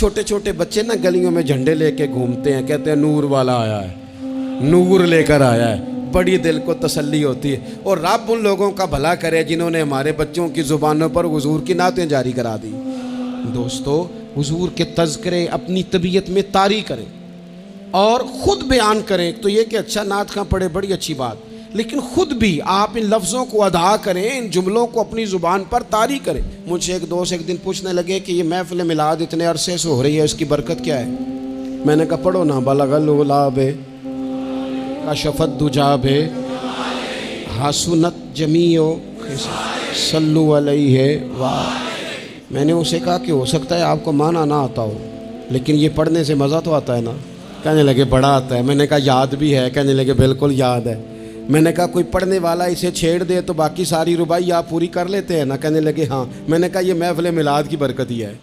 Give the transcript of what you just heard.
छोटे छोटे बच्चे ना गलियों में झंडे लेके घूमते हैं, कहते हैं नूर वाला आया है, नूर लेकर आया है, बड़ी दिल को तसल्ली होती है। और रब उन लोगों का भला करे जिन्होंने हमारे बच्चों की ज़ुबानों पर हुजूर की नातें जारी करा दी। दोस्तों, हुजूर के तज़किरे अपनी तबीयत में तारी करें और ख़ुद बयान करें। तो ये कि अच्छा नात खां पढ़े, बड़ी अच्छी बात, लेकिन ख़ुद भी आप इन लफ्ज़ों को अदा करें, इन जुमलों को अपनी ज़ुबान पर तारी करें। मुझसे एक दोस्त एक दिन पूछने लगे कि ये महफ़िल मिलाद इतने अरसे से हो रही है, इसकी बरकत क्या है? मैंने कहा पढ़ो ना, बलगल का शफत दुजाबे हासुनत जमीओ सल्लु अलैहि वाह। मैंने उसे कहा कि हो सकता है आपको माना ना आता हो, लेकिन ये पढ़ने से मज़ा तो आता है ना। कहने लगे बड़ा आता है। मैंने कहा याद भी है? कहने लगे बिल्कुल याद है। मैंने कहा कोई पढ़ने वाला इसे छेड़ दे तो बाकी सारी रुबाई आप पूरी कर लेते हैं ना? कहने लगे हाँ। मैंने कहा ये महफ़िल मिलाद की बरकत ही है।